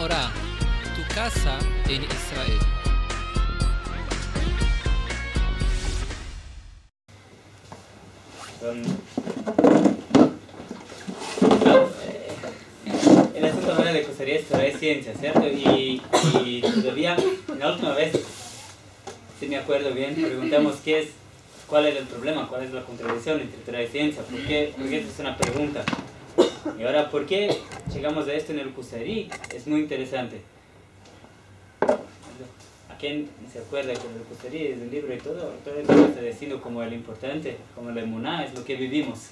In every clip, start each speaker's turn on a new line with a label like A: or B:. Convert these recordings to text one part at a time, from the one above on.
A: Orá, tu casa en Israel.
B: El asunto ahora de Kusarí es ciencia, ¿cierto? Y todavía, la última vez, si me acuerdo bien, preguntamos cuál es el problema, cuál es la contradicción entre Torah y ciencia, ¿por qué esta es una pregunta? Y ahora, ¿por qué llegamos a esto en el Kusarí? Es muy interesante. ¿A quién se acuerda con el Kusarí? Es el libro y todo el libro está diciendo como el importante, como la emuná, es lo que vivimos,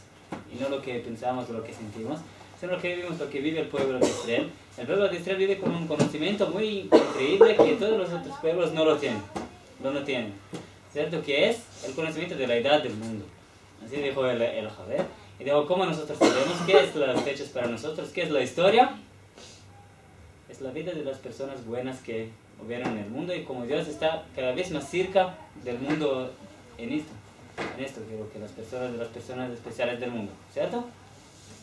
B: y no lo que pensamos o lo que sentimos, sino lo que vivimos, lo que vive el pueblo de Israel. El pueblo de Israel vive con un conocimiento muy increíble que todos los otros pueblos no lo tienen, ¿cierto? Que es el conocimiento de la edad del mundo. Así dijo el Javer. Y dijo, ¿cómo nosotros sabemos qué es las fechas para nosotros? ¿Qué es la historia? Es la vida de las personas buenas que hubieron en el mundo, y como Dios está cada vez más cerca del mundo en esto creo que las personas especiales del mundo, ¿cierto?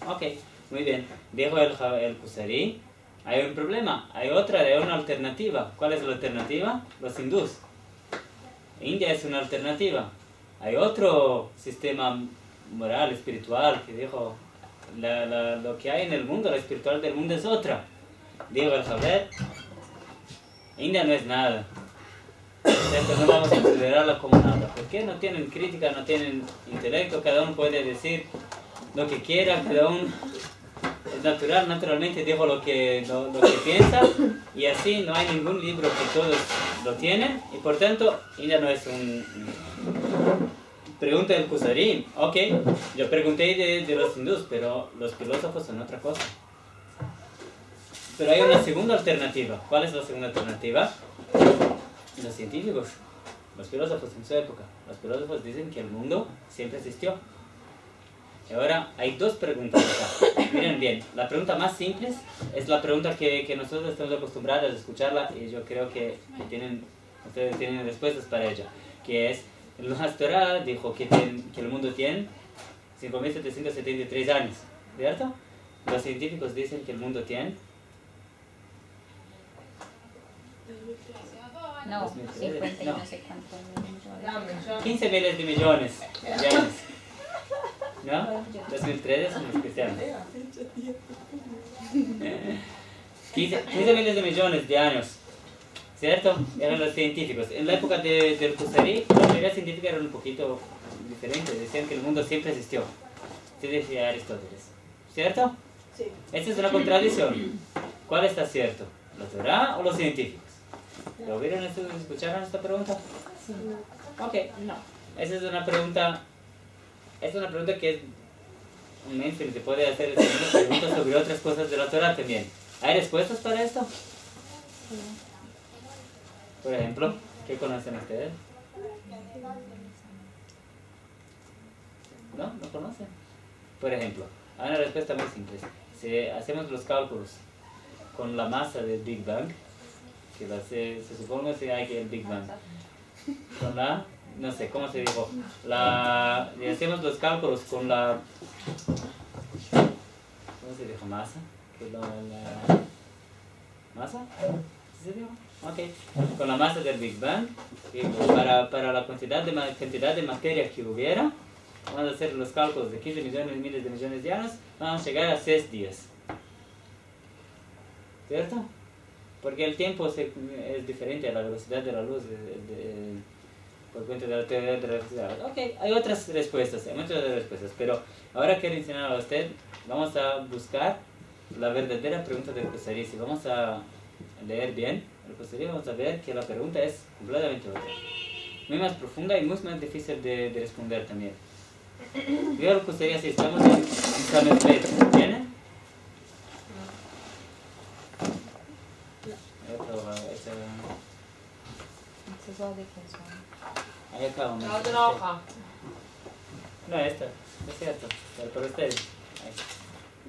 B: Ok, muy bien. Dijo el Kusarí, hay un problema, hay una alternativa. ¿Cuál es la alternativa? Los hindús. India es una alternativa. Hay otro sistema moral, espiritual, que dijo, lo que hay en el mundo, la espiritual del mundo es otra. Dijo el Javer, India no es nada. Entonces no vamos a considerarla como nada. ¿Por qué? No tienen crítica, no tienen intelecto, cada uno puede decir lo que quiera, cada uno es natural, naturalmente dijo lo que piensa, y así no hay ningún libro que todos lo tienen, y por tanto India no es un... Pregunta del Kusarí, ok, yo pregunté de los hindús, pero los filósofos son otra cosa. Pero hay una segunda alternativa. ¿Cuál es la segunda alternativa? Los científicos, los filósofos en su época. Los filósofos dicen que el mundo siempre existió. Y ahora hay dos preguntas acá. Miren bien, la pregunta más simple es la pregunta que nosotros estamos acostumbrados a escucharla, y yo creo que ustedes tienen respuestas para ella, que es, la Torah dijo que el mundo tiene 5.773 años, ¿cierto? Los científicos dicen que el mundo tiene...
C: No, 50 y no sé cuántos millones.
B: 15 miles de millones de años. ¿No? 2003 son los cristianos. 15 miles de millones de años, ¿cierto? Eran los científicos. En la época del Kusarí, la teoría científica era un poquito diferente. Decían que el mundo siempre existió. Se decía Aristóteles, ¿cierto?
D: Sí.
B: Esta es una contradicción. ¿Cuál está cierto? ¿La Torah o los científicos? ¿Lo vieron? ¿Escucharon esta pregunta?
D: Sí.
B: Ok, no. Esa es una pregunta que es un mainstream, se puede hacer preguntas sobre otras cosas de la Torah también. ¿Hay respuestas para esto? Por ejemplo, ¿qué conocen ustedes? ¿No? ¿No conocen? Por ejemplo, hay una respuesta muy simple. Si hacemos los cálculos con la masa del Big Bang, que se supone que hay que el Big Bang, con la... no sé, ¿cómo se dijo? Y hacemos los cálculos con la... ¿cómo se dijo? ¿Masa? ¿Masa? ¿Sí se dijo? Ok. Con la masa del Big Bang, para la cantidad de materia que hubiera, vamos a hacer los cálculos de 15 millones, miles de millones de años, vamos a llegar a 6 días. ¿Cierto? Porque el tiempo es diferente a la velocidad de la luz, por cuenta de la teoría de la relatividad. Ok, hay otras respuestas, pero ahora quiero enseñar a usted, vamos a buscar la verdadera pregunta del Kusarí. Si vamos a leer bien el Kusarí, vamos a ver que la pregunta es completamente otra. Muy más profunda y muy más difícil de responder también. Veo el Kusarí así, estamos en Samerfet, ¿viene? Ahí acá una.
D: La otra hoja.
B: No, esta, es cierto, pero ustedes.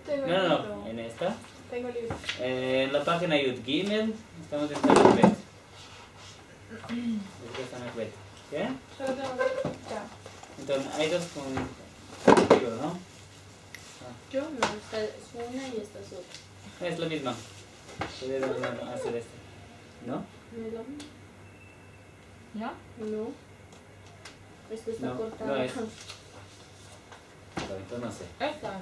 D: Tengo el
B: No,
D: libro.
B: en esta.
D: Tengo el libro.
B: En la página Yud Gimel, estamos en Samerfet. Desde Samerfet. ¿Qué?
D: Yo lo tengo. Ya.
B: Entonces, hay dos contigo, ¿no?
D: Yo no, esta es una y esta es otra.
B: Es la misma. puede hacer esto. ¿No?
C: ¿No?
D: No. Esto está
B: No,
D: cortado.
B: no es. Entonces no sé.
D: Esta.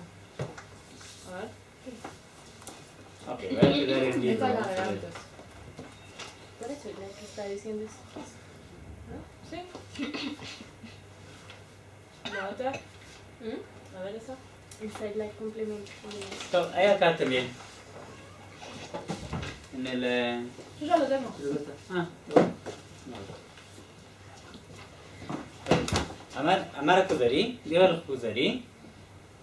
D: A ver.
B: Ok, voy a pegar el libro.
D: Esta es la
B: vamos
D: de
B: a ver.
D: antes. Por eso la que está diciendo es. ¿No? Sí. La otra. A ver esa. Esta es la complemento.
B: So, hay acá también. En el...
D: Yo ya lo tengo.
B: Ah, אמר הכוזרי, דיבר על הכוזרי,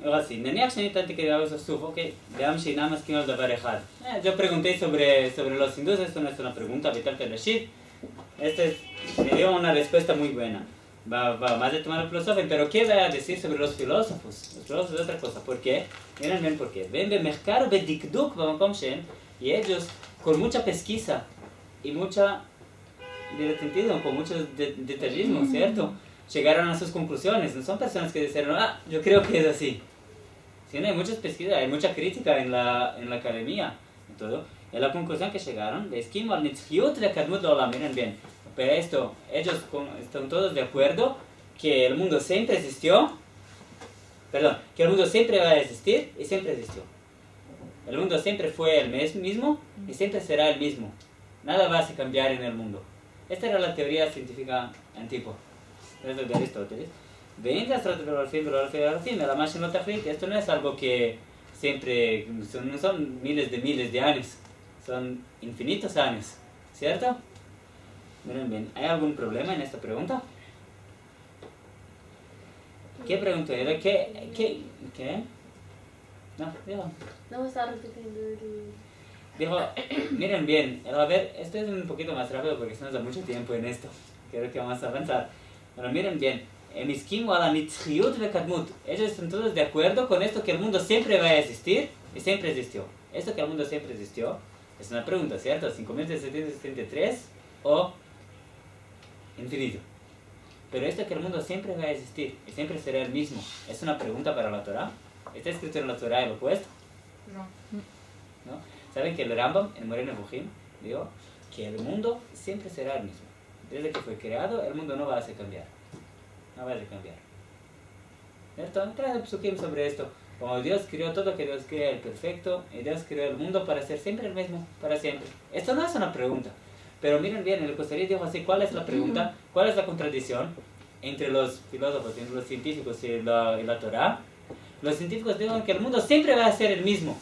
B: así, נניח שניתנתי כדבר סוף, אוקיי, גם שאינם מסכימים על דבר אחד. Yo pregunté sobre los hindúes, esto no es una pregunta vital que decir. Me dio una respuesta muy buena. Va más de tomar el filósofo, pero ¿qué va a decir sobre los filósofos? Los filósofos es otra cosa. ¿Por qué? Miren bien por qué. ven במחקר ובדקדוק במקום שהם, y ellos, con mucha pesquisa y mucha, de sentido, con mucho detallismo, ¿cierto? Llegaron a sus conclusiones. No son personas que dijeron, yo creo que es así. Sí, hay muchas pesquisas, hay mucha crítica en la academia y todo. Y la conclusión que llegaron, miren bien, pero esto, ellos están todos de acuerdo que el mundo siempre existió, que el mundo siempre va a existir y siempre existió. El mundo siempre fue el mismo y siempre será el mismo. Nada va a cambiar en el mundo. Esta era la teoría científica antigua. Eso de Aristóteles. Esto no es algo que siempre, no son miles de años, son infinitos años, ¿cierto? Miren bien, ¿hay algún problema en esta pregunta? ¿Qué preguntó? ¿Qué? No, dijo.
D: No me estaba repitiendo el...
B: Dijo, miren bien, a ver, esto es un poquito más rápido porque se nos da mucho tiempo en esto. Creo que vamos a avanzar. Pero miren bien, ellos están todos de acuerdo con esto que el mundo siempre va a existir y siempre existió. Esto que el mundo siempre existió es una pregunta, ¿cierto? 5.773 o infinito. Pero esto que el mundo siempre va a existir y siempre será el mismo, ¿es una pregunta para la Torah? ¿Está escrito en la Torah el opuesto? ¿No? ¿Saben que el Rambam, en Moreh Nevuchim, dijo que el mundo siempre será el mismo? Desde que fue creado, el mundo no va a cambiar. No va a cambiar. ¿Cierto? Trae psukim sobre esto. Como Dios creó todo, que Dios crea el perfecto, y Dios creó el mundo para ser siempre el mismo, para siempre. Esto no es una pregunta. Pero miren bien, el Kusari dijo así, ¿cuál es la pregunta? ¿Cuál es la contradicción entre los filósofos, entre los científicos y la Torah? Los científicos dicen que el mundo siempre va a ser el mismo.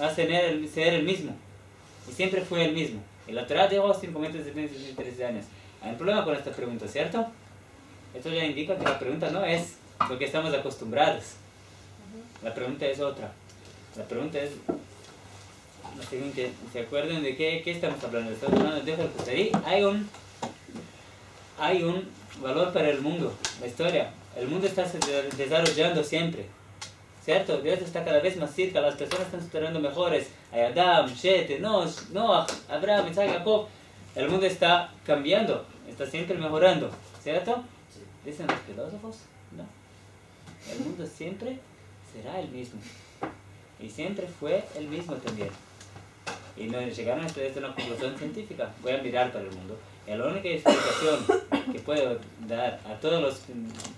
B: Va a ser el mismo. Y siempre fue el mismo. Y la Torah dijo 5.773 años. Hay un problema con esta pregunta, ¿cierto? Esto ya indica que la pregunta no es lo que estamos acostumbrados. La pregunta es otra. La pregunta es la siguiente. ¿Se acuerdan de qué estamos hablando? Estamos hablando de el Kusari. Hay un valor para el mundo, la historia. El mundo está desarrollando siempre. ¿Cierto? Dios está cada vez más cerca, las personas están superando mejores. Hay Adam, Shet, Noah, Abraham, Isaac, Jacob. El mundo está cambiando, está siempre mejorando. ¿Cierto? Dicen los filósofos, no. El mundo siempre será el mismo. Y siempre fue el mismo también. Y no llegaron a estudiar una conclusión científica. Voy a mirar para el mundo. Y la única explicación que puedo dar a todos los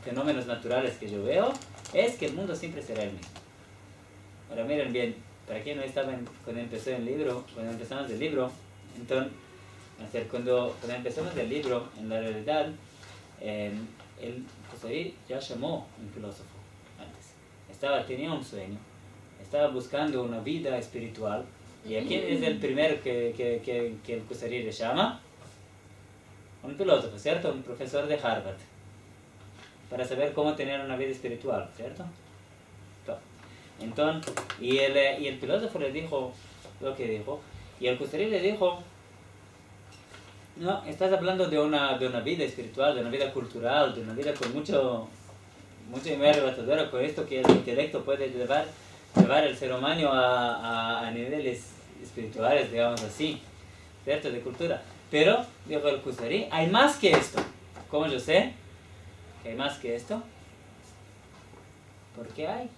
B: fenómenos naturales que yo veo es que el mundo siempre será el mismo. Ahora miren bien, para quien no estaba cuando empezamos el libro, entonces, cuando empezamos el libro, en la realidad, el Kusari ya llamó un filósofo antes. Tenía un sueño, estaba buscando una vida espiritual. ¿Y a quién es el primero que el Kusari le llama? Un filósofo, ¿cierto? Un profesor de Harvard. Para saber cómo tener una vida espiritual, ¿cierto? Entonces, y el filósofo le dijo lo que dijo. Y el Kusari le dijo, no, estás hablando de una vida espiritual, de una vida cultural, de una vida con mucho muy arrebatadora, con esto que el intelecto puede llevar al ser humano a niveles espirituales, digamos así, ¿cierto? De cultura. Pero, dijo el Kusari, hay más que esto. ¿Cómo yo sé que hay más que esto? Porque hay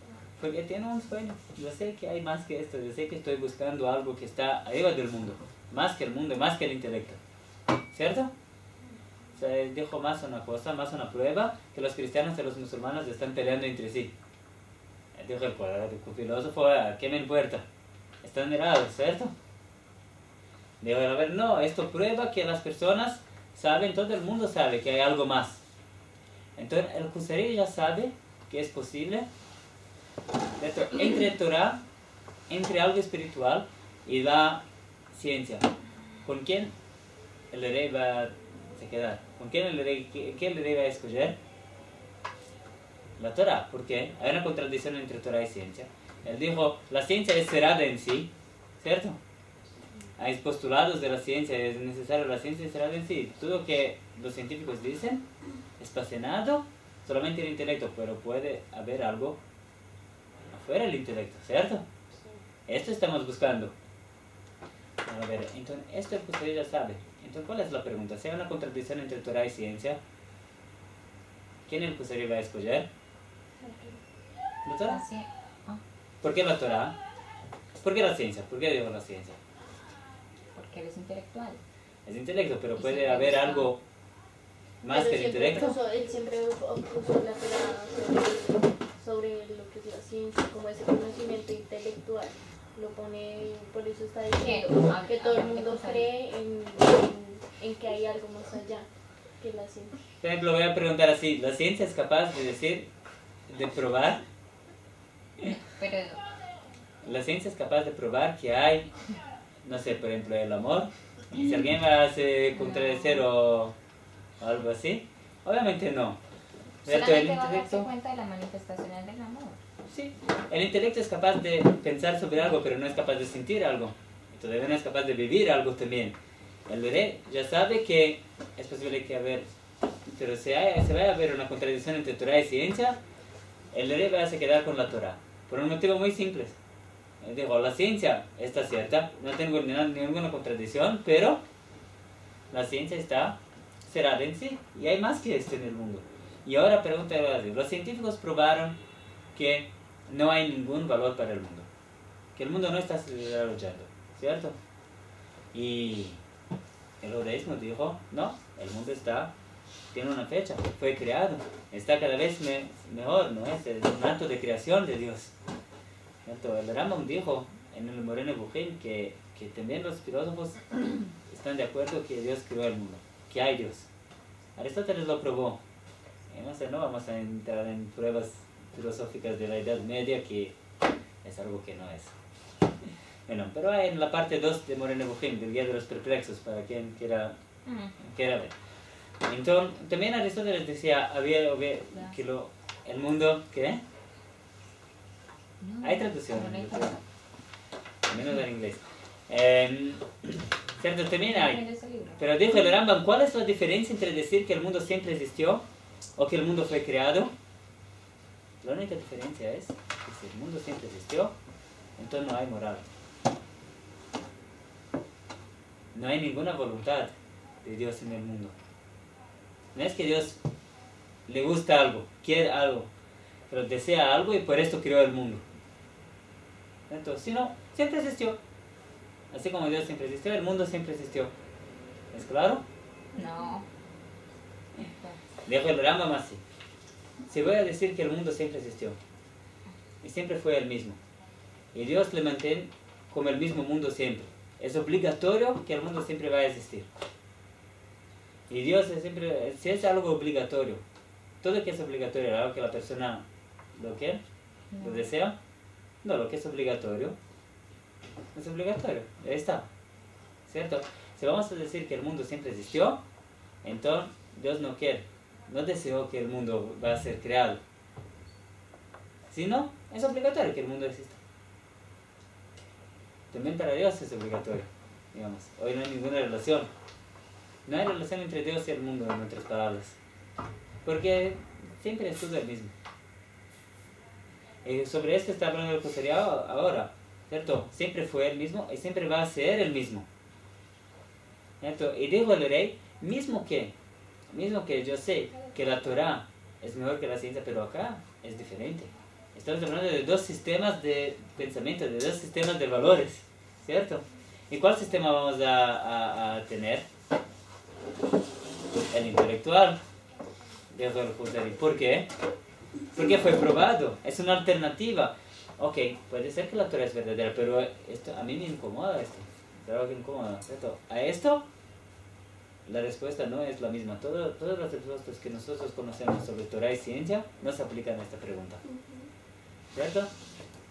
B: porque tiene un sueño. Yo sé que hay más que esto, yo sé que estoy buscando algo que está arriba del mundo, más que el mundo, más que el intelecto. ¿Cierto? O sea, dijo más una cosa, más una prueba, que los cristianos y los musulmanes están peleando entre sí. Dijo el filósofo, ¿qué me importa? Están mirados, ¿cierto? Dijo, a ver, no, esto prueba que las personas saben, todo el mundo sabe que hay algo más. Entonces el Kusari ya sabe que es posible entre Torah, entre algo espiritual y la ciencia. ¿Con quién el rey va a quedar? ¿Con quién el rey, qué el rey va a escoger? La Torah. ¿Por qué? Hay una contradicción entre Torah y ciencia. Él dijo, la ciencia es cerrada en sí, ¿cierto? Hay postulados de la ciencia, es necesario la ciencia es cerrada en sí. Todo lo que los científicos dicen es fascinado solamente el intelecto, pero puede haber algo afuera del intelecto, ¿cierto? Esto estamos buscando. A ver, entonces, esto el Kusari ya sabe. Entonces, ¿cuál es la pregunta? Si hay una contradicción entre Torah y ciencia, ¿quién el Kusari va a escoger? ¿La Torah?
C: Sí.
B: ¿Por qué la Torah? ¿Por qué la ciencia? ¿Por qué digo la ciencia?
C: Porque eres intelectual.
B: Es intelecto, pero
C: Y
B: puede
C: siempre
B: haber
C: busca-
B: algo más
D: Pero
B: que el intelecto.
D: él siempre puso la Torah sobre lo que es la ciencia, como ese conocimiento intelectual. Lo pone, por eso está diciendo que todo el mundo cree en que hay algo más allá que la ciencia.
B: Por ejemplo, voy a preguntar así, ¿la ciencia es capaz de decir, de probar?
C: Pero
B: ¿La ciencia es capaz de probar que hay, no sé, por ejemplo, el amor? Si alguien va a contradecir o algo así, obviamente no. ¿Cierto? El
C: solamente va a darse
B: intelecto,
C: cuenta de la manifestación del amor.
B: sí, el intelecto es capaz de pensar sobre algo, pero no es capaz de sentir algo. Y todavía no es capaz de vivir algo también. El bebé ya sabe que es posible que haber, pero si va a haber una contradicción entre Torah y ciencia, el bebé va a quedar con la Torah. Por un motivo muy simple. Digo, la ciencia está cierta, no tengo ninguna contradicción, pero la ciencia está cerrada en sí y hay más que esto en el mundo. Y ahora pregunta, los científicos probaron que no hay ningún valor para el mundo, que el mundo no está desarrollando, ¿cierto? Y el judaísmo dijo, no, el mundo tiene una fecha, fue creado, está cada vez mejor, ¿no es? Es un acto de creación de Dios. El Rambam dijo en el Moreh Nevuchim que también los filósofos están de acuerdo que Dios creó el mundo, que hay Dios. Aristóteles lo probó. No sé, no vamos a entrar en pruebas filosóficas de la Edad Media, que es algo que no es. Bueno, pero hay en la parte 2 de Moreh Nevuchim, del Guía de los Perplexos, para quien quiera ver. Entonces, también Aristóteles decía, había que el mundo, ¿qué? Hay traducción, menos en inglés. Cierto, también hay. Pero dijo el Rambam, ¿cuál es la diferencia entre decir que el mundo siempre existió o que el mundo fue creado? La única diferencia es que si el mundo siempre existió, entonces no hay moral. No hay ninguna voluntad de Dios en el mundo. No es que Dios le gusta algo, quiere algo, pero desea algo y por esto creó el mundo. Entonces, si no, siempre existió. Así como Dios siempre existió, el mundo siempre existió. ¿Es claro?
C: No.
B: Dejo el Rambam así. Si voy a decir que el mundo siempre existió y siempre fue el mismo, y Dios le mantiene como el mismo mundo siempre, es obligatorio que el mundo siempre va a existir. Y Dios es siempre, si es algo obligatorio, todo lo que es obligatorio, algo que la persona lo quiere, lo desea, no, lo que es obligatorio, es obligatorio, ahí está, ¿cierto? Si vamos a decir que el mundo siempre existió, entonces Dios no quiere, no deseó que el mundo va a ser creado. Si no, es obligatorio que el mundo exista. También para Dios es obligatorio, digamos. Hoy no hay ninguna relación. No hay relación entre Dios y el mundo, en otras palabras. Porque siempre es todo el mismo. Sobre esto está hablando el Kusari ahora, ¿cierto? Siempre fue el mismo y siempre va a ser el mismo. ¿Cierto? Y dijo el rey, mismo que yo sé que la Torah es mejor que la ciencia, pero acá es diferente. Estamos hablando de dos sistemas de pensamiento, de dos sistemas de valores, ¿cierto? ¿Y cuál sistema vamos a tener? El intelectual, dijo el Huzari. ¿Por qué? Porque fue probado, es una alternativa. Ok, puede ser que la Torah es verdadera, pero esto, a mí me incomoda esto. Es algo que incomoda, ¿cierto? A esto, la respuesta no es la misma. Todas las respuestas que nosotros conocemos sobre Torah y ciencia no se aplican a esta pregunta. ¿Cierto?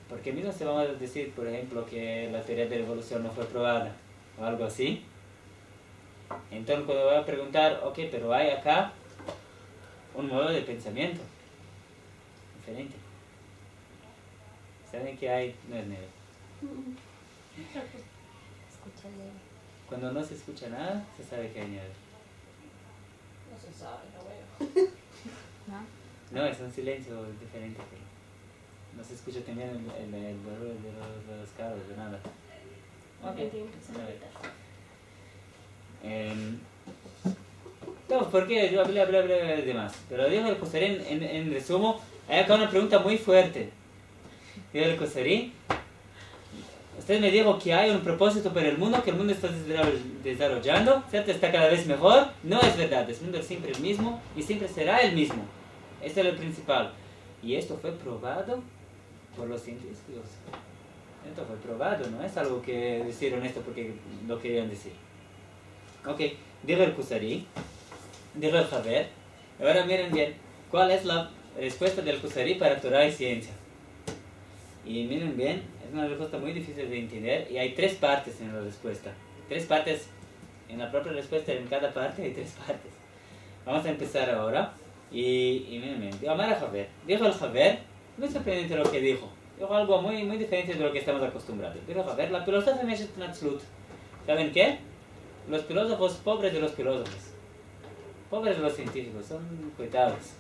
B: Porque mismo se vamos a decir, por ejemplo, que la teoría de la evolución no fue probada, o algo así. Entonces cuando voy a preguntar, ok, pero hay acá un modo de pensamiento diferente. ¿Saben que hay? No es nieve.
C: Escucha nieve.
B: Cuando no se escucha nada, se sabe que hay nieve.
E: No se sabe, no veo.
C: ¿No?
B: No, es un silencio diferente. No se escucha también el valor de los carros, de nada. Ok. No, porque yo hablé de más. Pero dijo el Huzari en resumen, hay acá una pregunta muy fuerte. Dijo el Huzari, usted me dijo que hay un propósito para el mundo, que el mundo está desarrollando, ¿cierto? Está cada vez mejor. No es verdad, el mundo es siempre el mismo y siempre será el mismo. Este es el principal. Y esto fue probado por los científicos. Esto fue probado, no es algo que dijeron esto porque lo querían decir. Ok, dijo el Huzari, dijo el Haber. Ahora miren bien, ¿cuál es la respuesta del Huzari para Torah y ciencia? Y miren bien, es una respuesta muy difícil de entender y hay tres partes en la respuesta. Tres partes en la propia respuesta, en cada parte hay tres partes. Vamos a empezar ahora. Y miren bien, dijo el Haber, muy sorprendente lo que dijo. Dijo algo muy diferente de lo que estamos acostumbrados. Dijo el Haber, la filosofía es Natslut. ¿Saben qué? Los filósofos, pobres de los filósofos. Pobres de los científicos, son cuitados.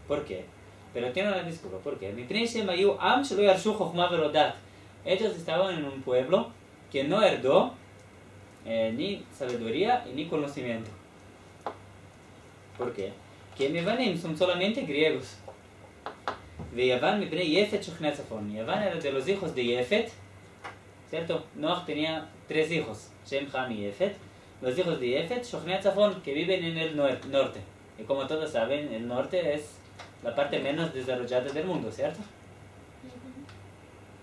B: ¿Por qué? Pero tiene una disculpa, ¿por qué? Ellos estaban en un pueblo que no heredó ni sabiduría y ni conocimiento. ¿Por qué? Que Yevanim son solamente griegos. Yavan era de los hijos de Yefet, ¿cierto? Noach tenía 3 hijos, Shem, Ham y Yefet. Los hijos de Yefet, Shochnet Zafon, que viven en el norte. Y como todos saben, el norte es la parte menos desarrollada del mundo, ¿cierto?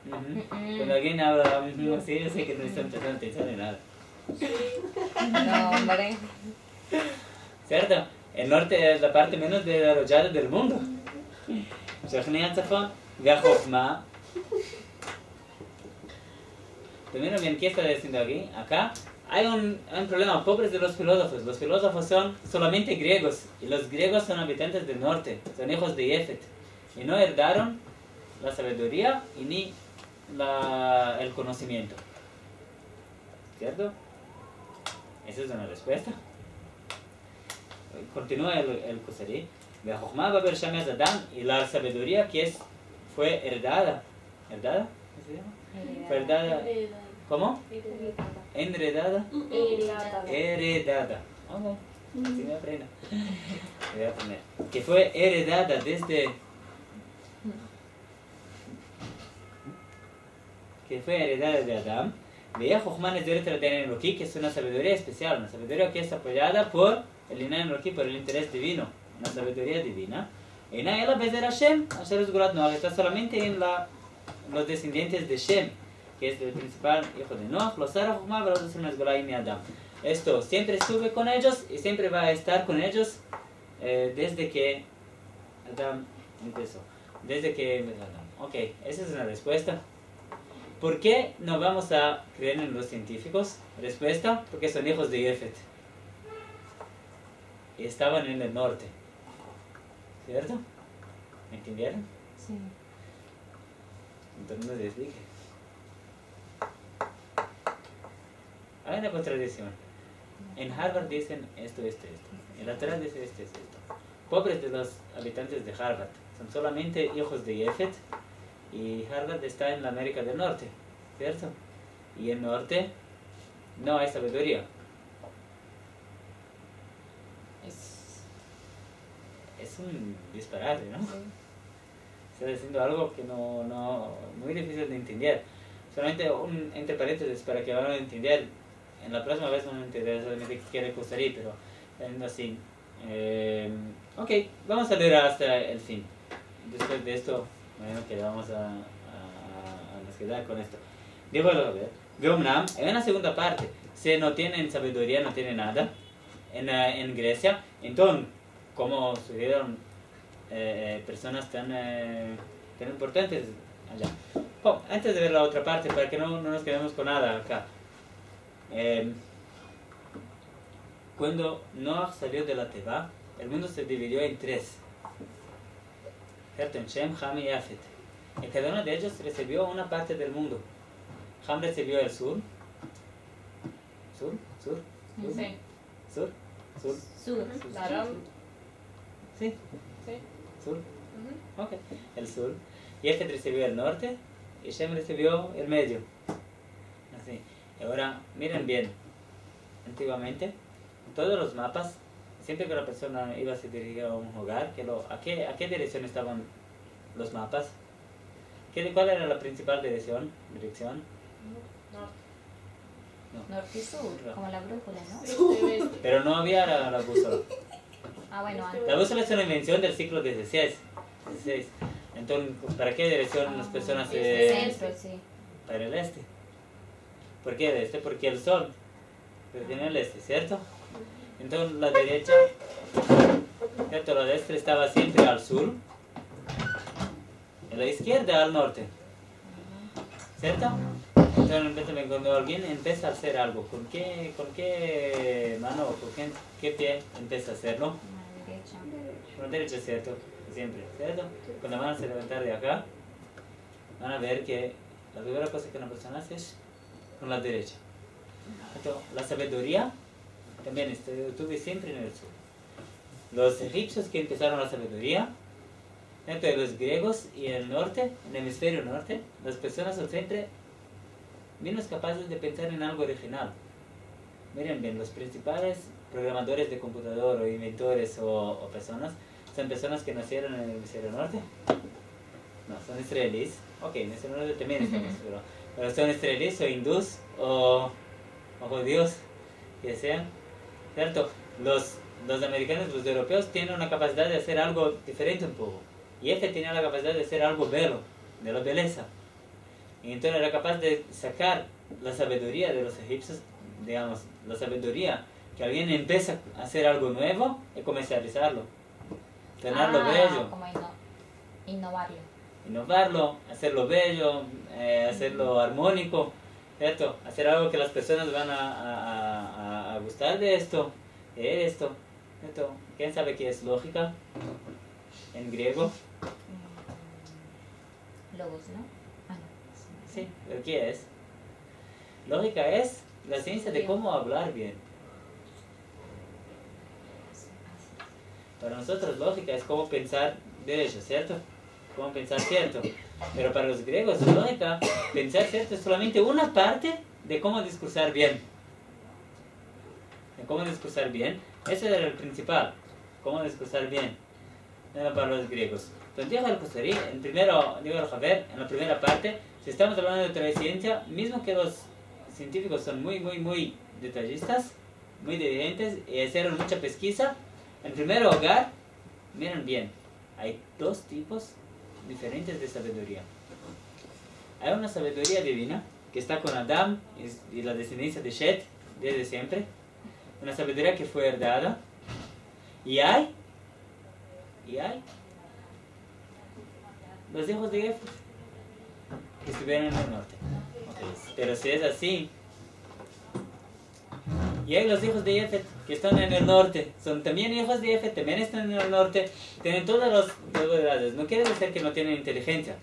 B: Cuando alguien habla así, yo sé que no están prestando atención en nada.
C: No, hombre.
B: ¿Cierto? El norte es la parte menos desarrollada del mundo. Shochnet Zafon, Ve'achokma. Primero bien, ¿qué está diciendo aquí? Acá hay un problema, pobres de los filósofos. Los filósofos son solamente griegos, y los griegos son habitantes del norte, son hijos de Yefet, y no heredaron la sabiduría y ni el conocimiento. ¿Cierto? Esa es una respuesta. Continúa el Huzari. Y la sabiduría que fue heredada. ¿Heredada? ¿Qué se llama? Fue heredada. ¿Cómo? Enredada. Heredada. Ok. Si me aprendo. Voy a poner. Que fue heredada desde. Que fue heredada de Adán. Veía Jochman es de que es una sabiduría especial. Una sabiduría que es apoyada por el Inay Elohim, por el interés divino. Una sabiduría divina. Y na ela bezer Hashem, Asher es Gurat Noach, está solamente en los descendientes de Shem, que es el principal hijo de Noach, los Sarah Jochma, pero los demás Golai y Adam. Esto siempre estuve con ellos y siempre va a estar con ellos desde que Adam empezó. Desde que empezó Adam. Ok, esa es una respuesta. ¿Por qué no vamos a creer en los científicos? Respuesta, porque son hijos de Yefet. Y estaban en el norte. ¿Cierto? ¿Me entendieron?
C: Sí.
B: Entonces no les dije. Hay una contradicción. En Harvard dicen esto. En la Torah dice esto. Pobres de los habitantes de Harvard. Son solamente hijos de Yefet. Y Harvard está en la América del Norte. ¿Cierto? Y en el norte no hay sabiduría. Es un disparate, ¿no?
C: Sí.
B: Está diciendo algo que muy difícil de entender. Solamente entre paréntesis para que van a entender. En la próxima vez van a entender solamente qué quiere Kusari, pero así. Ok, vamos a leer hasta el fin. Después de esto, bueno, que vamos a nos quedar con esto. Digo, a ver, Veomnam, en la segunda parte, se no tienen sabiduría, no tienen nada en Grecia. Entonces, como surgieron personas tan importantes allá. Oh, antes de ver la otra parte, para que no nos quedemos con nada acá. Cuando Noah salió de la Teba, el mundo se dividió en tres. ¿Cierto? En Shem, Ham y Yafet. Y cada uno de ellos recibió una parte del mundo. Ham recibió el sur. ¿Sur? ¿Sur? ¿Sur?
E: Sí.
B: ¿Sur? ¿Sur?
C: Sur.
E: Claro.
B: ¿Sí?
E: Sí.
B: ¿Sur?
E: Ujú.
B: Ok. El sur. Yafet recibió el norte y Shem recibió el medio. Así. Y ahora, miren bien. Antiguamente, todos los mapas, siempre que la persona iba a se dirigir a un hogar, ¿a qué dirección estaban los mapas? ¿Cuál era la principal dirección?
E: No.
C: Norte y sur, como la brújula, ¿no?
D: Este, oeste.
B: Pero no había la bússola.
C: Ah, bueno, antes.
B: La bússola es una invención del siglo XVI. Entonces, ¿para qué dirección las personas
C: Centro, sí.
B: para el este? ¿Por qué el este? Porque el sol tiene el este, ¿cierto? Entonces la derecha, ¿cierto? La derecha estaba siempre al sur y la izquierda al norte, ¿cierto? Entonces cuando alguien empieza a hacer algo, ¿con qué mano o con qué pie empieza a hacerlo?
C: Mano derecha.
B: Con la derecha, ¿cierto? Siempre, ¿cierto? Cuando van a se levantar de acá, van a ver que la primera cosa que una persona hace es con la derecha. Entonces, la sabiduría también estuve siempre en el sur. Los egipcios que empezaron la sabiduría, entre los griegos y en el norte, en el hemisferio norte, las personas son siempre menos capaces de pensar en algo original. Miren bien, los principales programadores de computador o inventores o personas son personas que nacieron en el hemisferio norte. No, son israelíes. Ok, en el hemisferio norte también estamos, pero son israelíes o hindús o judíos, que sean, ¿cierto? Los americanos, los europeos tienen una capacidad de hacer algo diferente un poco. Y este tenía la capacidad de hacer algo bello, de la belleza. Y entonces era capaz de sacar la sabiduría de los egipcios, digamos, la sabiduría que alguien empieza a hacer algo nuevo y comercializarlo. Tenerlo bello.
C: Como innovarlo.
B: Innovarlo, hacerlo bello, hacerlo armónico, ¿cierto? Hacer algo que las personas van a gustar de esto, ¿cierto? ¿Quién sabe qué es lógica en griego?
C: Logos, ¿no? Ah, no.
B: Sí, ¿pero qué es? Lógica es la ciencia de cómo hablar bien. Para nosotros lógica es cómo pensar derecho, ¿cierto? Cómo pensar cierto. Pero para los griegos lógica, pensar cierto es solamente una parte de cómo discursar bien. De cómo discursar bien, ese era el principal. Cómo discursar bien. Era para los griegos. Entonces dijo el Kusari, digo el Javer, en la primera parte, si estamos hablando de otra ciencia, mismo que los científicos son muy detallistas, muy diligentes y hicieron mucha pesquisa, en primer lugar, miren bien, hay dos tipos diferentes de sabiduría. Hay una sabiduría divina que está con Adán y la descendencia de Shet desde siempre, una sabiduría que fue heredada, y hay los hijos de Jefes que estuvieron en el norte. Pero si es así, y hay los hijos de Jefet que están en el norte, son también hijos de Jefet, también están en el norte, tienen todas las edades. No quiere decir que no tienen inteligencia,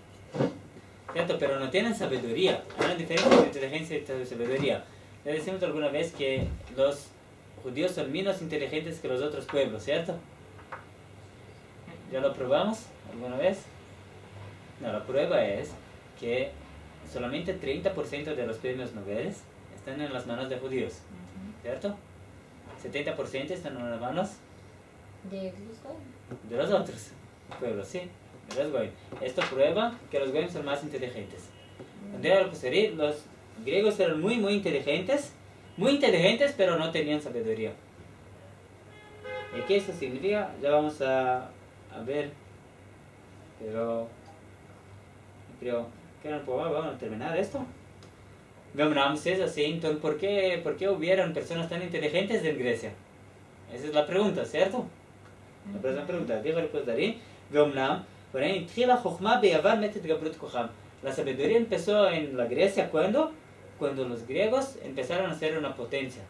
B: ¿cierto? Pero no tienen sabiduría. Hay una diferencia entre inteligencia y sabiduría. Le decimos alguna vez que los judíos son menos inteligentes que los otros pueblos, ¿cierto? ¿Ya lo probamos alguna vez? No, la prueba es que solamente 30% de los premios Nobel están en las manos de judíos, ¿cierto? 70% están en las manos
C: De
B: de los otros pueblos, sí, de los goyim. Esto prueba que los goyim son más inteligentes. Cuando era el Kusari, los griegos eran muy inteligentes, pero no tenían sabiduría. ¿Y qué eso significa? Ya vamos a ver, pero ¿qué no puedo? Vamos a terminar esto. Si es así, entonces ¿por qué hubieron personas tan inteligentes en Grecia? Esa es la pregunta, ¿cierto? La próxima pregunta. Dijo el Kusari, la sabiduría empezó en la Grecia cuando los griegos empezaron a ser una potencia,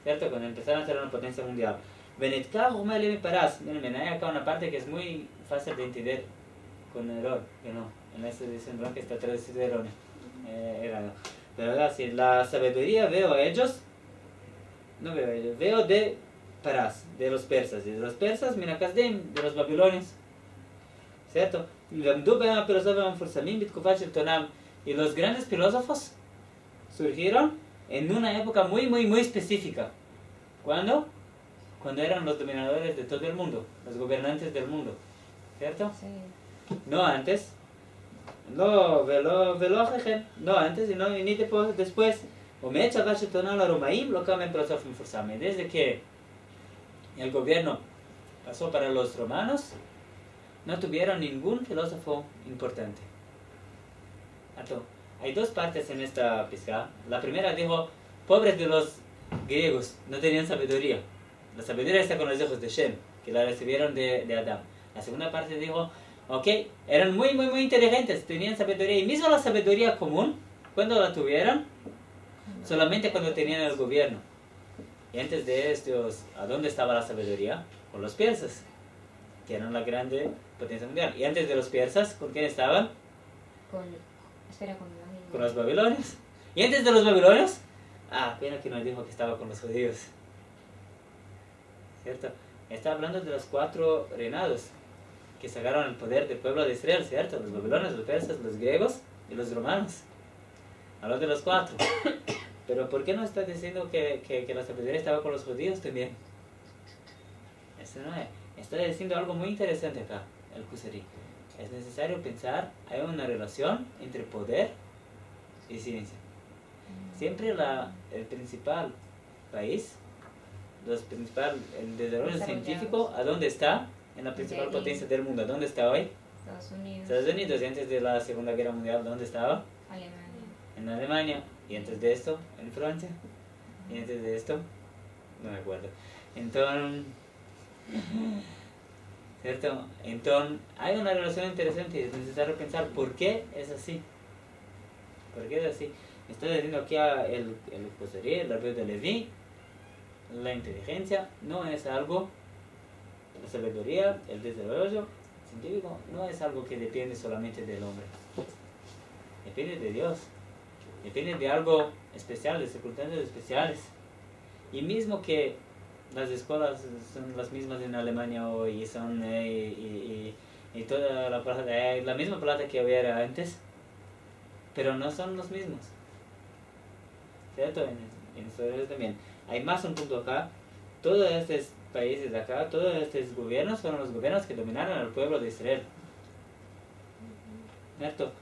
B: ¿cierto? Cuando empezaron a ser una potencia mundial. Miren, hay acá una parte que es muy fácil de entender con error, que no, en este dicen que está traducido erróneo. Pero si la sabiduría veo de Parás, de los persas, y de los persas, Minakazdim, de los babilonios, ¿cierto? Y los grandes filósofos surgieron en una época muy específica. ¿Cuándo? Cuando eran los dominadores de todo el mundo, los gobernantes del mundo, ¿cierto?
C: Sí.
B: No antes, no antes y ni después. Desde que el gobierno pasó para los romanos, no tuvieron ningún filósofo importante. Hay dos partes en esta pizca. La primera dijo, pobres de los griegos, no tenían sabiduría. La sabiduría está con los hijos de Shem, que la recibieron de Adán. La segunda parte dijo, ok, eran muy inteligentes, tenían sabiduría. Y mismo la sabiduría común, ¿cuándo la tuvieron? Solamente cuando tenían el gobierno. Y antes de estos, ¿a dónde estaba la sabiduría? Con los persas, que eran la grande potencia mundial. Y antes de los persas, ¿con quién estaban? Con los babilonios. Y antes de los babilonios, pena que nos dijo que estaba con los judíos, ¿cierto? Está hablando de los 4 reinados que sacaron el poder del pueblo de Israel, ¿cierto? Los babilonios, los persas, los griegos y los romanos. Habló de los 4. Pero ¿por qué no está diciendo que la sabiduría estaba con los judíos también? Eso no es. Está diciendo algo muy interesante acá, el Kusari. Es necesario pensar, hay una relación entre poder y ciencia. Siempre el principal país, el desarrollo científico, ¿a dónde está? En la principal potencia del mundo. ¿Dónde está hoy? Estados Unidos. Y antes de la Segunda Guerra Mundial, ¿dónde estaba?
C: Alemania.
B: En Alemania. Y antes de esto, en Francia. Y antes de esto, no me acuerdo. Entonces, ¿cierto? Entonces, hay una relación interesante y es necesario pensar por qué es así. ¿Por qué es así? Estoy diciendo aquí el Kusari, el rabbi de Leví, la inteligencia no es algo, la sabiduría, el desarrollo científico no es algo que depende solamente del hombre. Depende de Dios. Depende de algo especial, de circunstancias especiales. Y mismo que las escuelas son las mismas en Alemania hoy y son y toda la plata, la misma plata que había antes, pero no son los mismos, ¿cierto? En Israel también hay más un punto acá. Todos estos países de acá, todos estos gobiernos fueron los gobiernos que dominaron al pueblo de Israel, ¿cierto?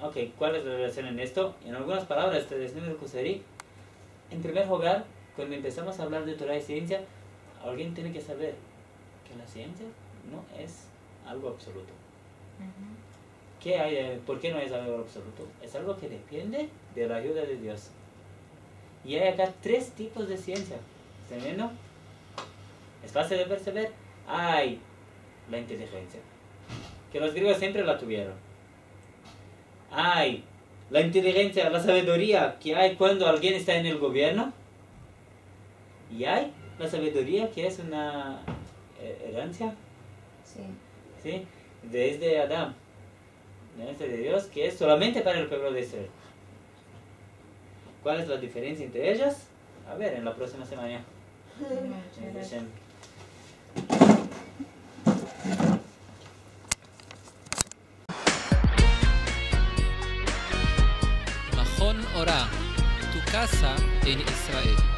B: Ok, ¿cuál es la relación en esto? En algunas palabras, te decimos el Kusari. En primer lugar, cuando empezamos a hablar de Torah y ciencia, alguien tiene que saber que la ciencia no es algo absoluto. ¿Qué hay? ¿Por qué no es algo absoluto? Es algo que depende de la ayuda de Dios. Y hay acá 3 tipos de ciencia. ¿Están viendo? Es fácil de percibir. Hay la inteligencia, que los griegos siempre la tuvieron. Hay la inteligencia, la sabiduría que hay cuando alguien está en el gobierno. Y hay la sabiduría que es una herencia. Sí. Desde Adán. De Dios, que es solamente para el pueblo de Israel. ¿Cuál es la diferencia entre ellas? A ver, en la próxima semana.
A: Mahon Ora, tu casa en Israel.